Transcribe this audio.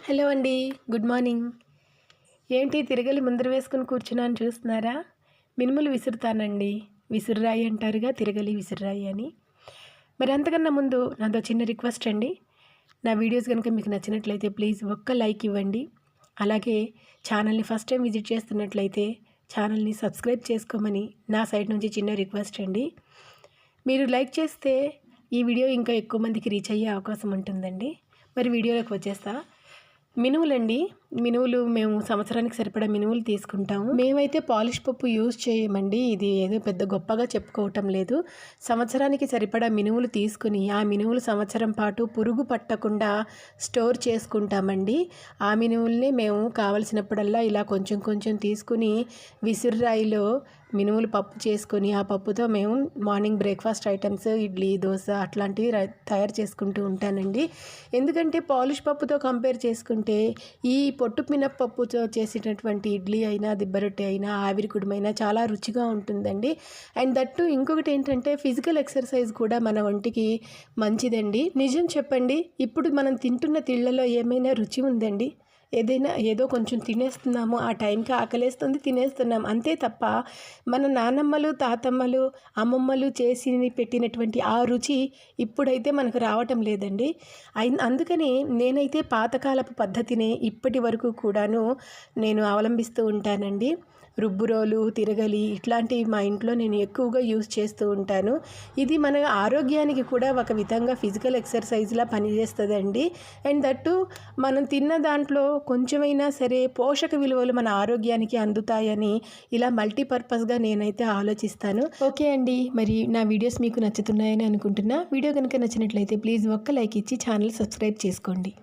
Hello అండి. Good morning. ఏంటి తిరగలి ముందర వేసుకొని కూర్చున్నాను చూస్తున్నారా? మినుములు విసురుతానండి. విసురురాయి అంటారుగా, తిరగలి విసురురాయి అని. మరి అంతకన్నా ముందు నాదో చిన్న రిక్వెస్ట్ అండి. నా వీడియోస్ కనుక మీకు నచ్చినట్లయితే ప్లీజ్ ఒక్క లైక్ ఇవ్వండి. అలాగే ఛానల్ని ఫస్ట్ టైం విజిట్ చేస్తున్నట్లయితే ఛానల్ని సబ్స్క్రైబ్ చేసుకోమని నా సైడ్ నుంచి చిన్న రిక్వెస్ట్ అండి. మీరు లైక్ చేస్తే ఈ వీడియో ఇంకా ఎక్కువ మందికి రీచ్ అయ్యే అవకాశం ఉంటుందండి. మరి వీడియోలోకి వచ్చేస్తా. మినుములండి. మినుములు మేము సంవత్సరానికి సరిపడా మినుములు తీసుకుంటాము. మేమైతే పాలిష్ పప్పు యూజ్ చేయమండి. ఇది ఏదో పెద్ద గొప్పగా చెప్పుకోవటం లేదు. సంవత్సరానికి సరిపడా మినుములు తీసుకుని ఆ మినుములు సంవత్సరం పాటు పురుగు పట్టకుండా స్టోర్ చేసుకుంటామండి. ఆ మినుముల్ని మేము కావలసినప్పుడల్లా ఇలా కొంచెం కొంచెం తీసుకుని విసురురాయిలో మినుములు పప్పు చేసుకొని ఆ పప్పుతో మేము morning breakfast items idli, dosa అట్లాంటివి తయారు చేసుకుంటూ ఉంటానండి. ఎందుకంటే పాలిష్ పప్పుతో కంపేర్ చేసుకుంటే ఈ పొట్టు మినప్పప్పుతో చేసేటటువంటి ఇడ్లీ అయినా, దిబ్బరొట్టె అయినా, ఆవిరి కుడుమైనా చాలా రుచిగా ఉంటుందండి. అండ్ దట్టు ఇంకొకటి ఏంటంటే ఫిజికల్ ఎక్సర్సైజ్ కూడా మన ఒంటికి మంచిదండి. నిజం చెప్పండి, ఇప్పుడు మనం తింటున్న తిళ్ళలో ఏమైనా రుచి ఉందండి? ఏదో కొంచెం తినేస్తున్నాము, ఆ టైంకి ఆకలేస్తుంది తినేస్తున్నాం అంతే తప్ప మన నానమ్మలు, తాతమ్మలు, అమ్మమ్మలు చేసి పెట్టినటువంటి ఆ రుచి ఇప్పుడైతే మనకు రావటం లేదండి. అందుకని నేనైతే పాతకాలపు పద్ధతినే ఇప్పటి వరకు కూడాను నేను అవలంబిస్తూ ఉంటానండి. రుబ్బురోలు, తిరగలి ఇట్లాంటివి మా ఇంట్లో నేను ఎక్కువగా యూజ్ చేస్తూ ఉంటాను. ఇది మన ఆరోగ్యానికి కూడా ఒక విధంగా ఫిజికల్ ఎక్సర్సైజ్లా పనిచేస్తుందండి. అండ్ దట్టు మనం తిన్న దాంట్లో కొంచెమైనా సరే పోషక విలువలు మన ఆరోగ్యానికి అందుతాయని ఇలా మల్టీపర్పస్గా నేనైతే ఆలోచిస్తాను. ఓకే అండి, మరి నా వీడియోస్ మీకు నచ్చుతున్నాయని అనుకుంటున్నా. వీడియో కనుక నచ్చినట్లయితే ప్లీజ్ ఒక్క లైక్ ఇచ్చి ఛానల్ సబ్స్క్రైబ్ చేసుకోండి.